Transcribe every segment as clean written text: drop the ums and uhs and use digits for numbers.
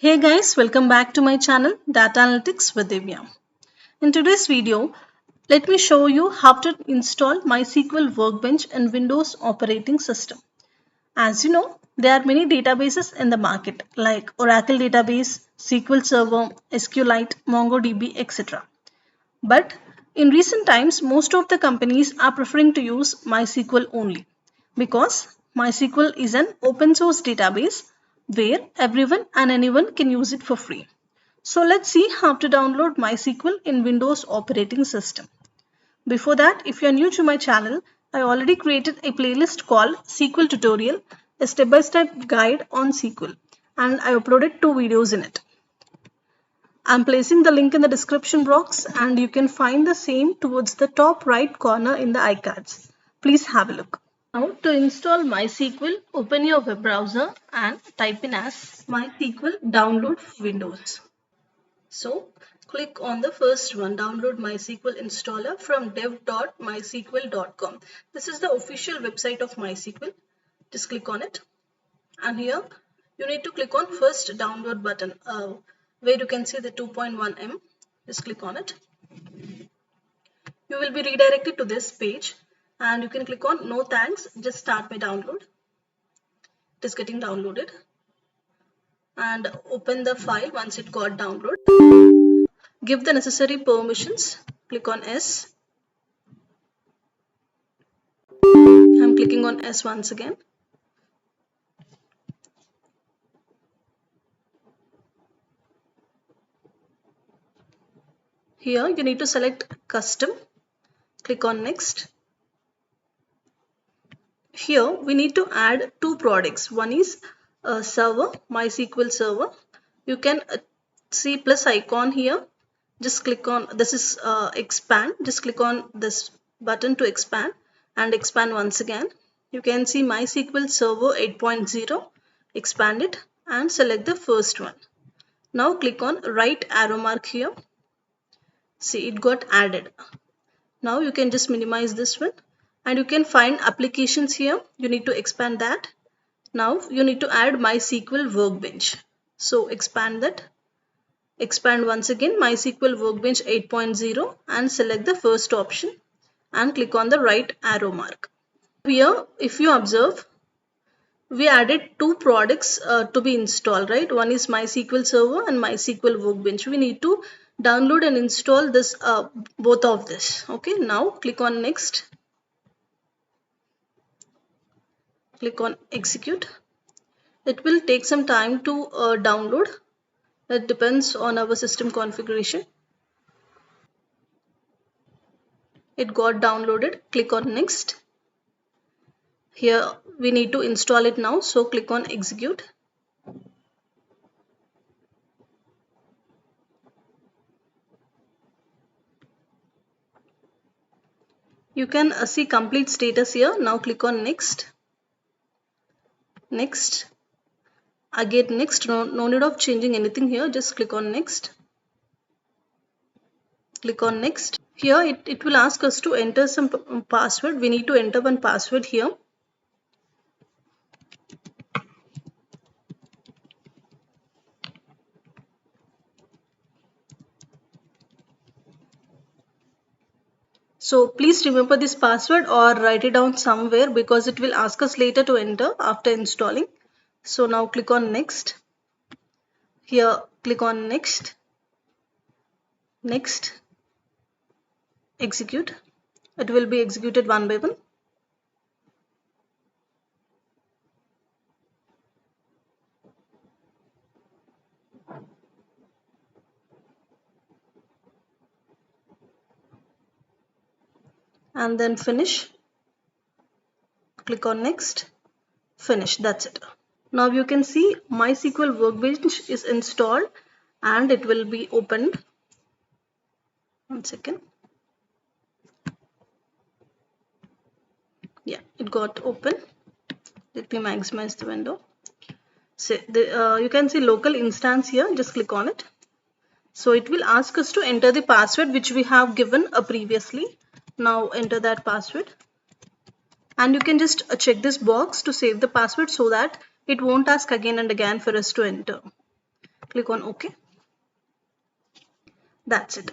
Hey guys, welcome back to my channel DataAnalytics with Divya. In today's video, let me show you how to install MySQL Workbench in Windows operating system. As you know, there are many databases in the market like Oracle database, SQL Server, SQLite, MongoDB, etc. But in recent times, most of the companies are preferring to use MySQL only because MySQL is an open source database where everyone and anyone can use it for free. So let's see how to download MySQL in Windows operating system. Before that, if you are new to my channel, I already created a playlist called SQL Tutorial, a step-by-step guide on SQL, and I uploaded 2 videos in it. I'm placing the link in the description box and you can find the same towards the top right corner in the iCards. Please have a look. Now to install MySQL, open your web browser and type in as MySQL download Windows. So click on the first one, download MySQL installer from dev.mysql.com. This is the official website of MySQL. Just click on it. And here you need to click on first download button where you can see the 2.1 M. Just click on it. You will be redirected to this page and you can click on no thanks, just start my download. It is getting downloaded and open the file once it got downloaded. Give the necessary permissions. Click on S. I'm clicking on S once again. Here you need to select custom. Click on next. Here we need to add two products. One is a server, MySQL server. You can see plus icon here. Just click on this is expand. Just click on this button to expand and expand once again. You can see MySQL server 8.0. Expand it and select the first one. Now click on right arrow mark here. See, it got added. Now you can just minimize this one and you can find applications here. You need to expand that. Now you need to add MySQL Workbench. So expand that. Expand once again MySQL Workbench 8.0 and select the first option and click on the right arrow mark. Here, if you observe, we added two products to be installed, right? One is MySQL Server and MySQL Workbench. We need to download and install this both of this. Okay, now click on next. Click on execute. It will take some time to download. That depends on our system configuration. It got downloaded. Click on next. Here we need to install it now, so click on execute. You can see complete status here. Now click on next. Next. Again next. No need of changing anything here. Just click on next. Click on next. Here it will ask us to enter some password. We need to enter one password here. So please remember this password or write it down somewhere because it will ask us later to enter after installing. So now click on next. Here click on next. Next. Execute. It will be executed one by one. And then finish. Click on next. Finish. That's it. Now you can see MySQL Workbench is installed and it will be opened. One second. Yeah, it got open. Let me maximize the window. So you can see local instance here. Just click on it. So it will ask us to enter the password which we have given previously. Now enter that password. And you can just check this box to save the password so that it won't ask again and again for us to enter. Click on OK. That's it.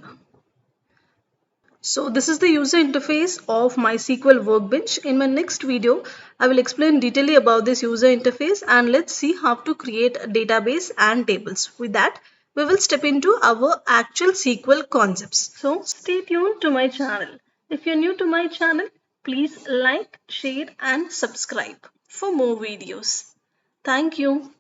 So this is the user interface of MySQL Workbench. In my next video, I will explain detailedly about this user interface, and let's see how to create a database and tables. With that, we will step into our actual SQL concepts. So stay tuned to my channel. If you're new to my channel, please like, share and subscribe for more videos. Thank you.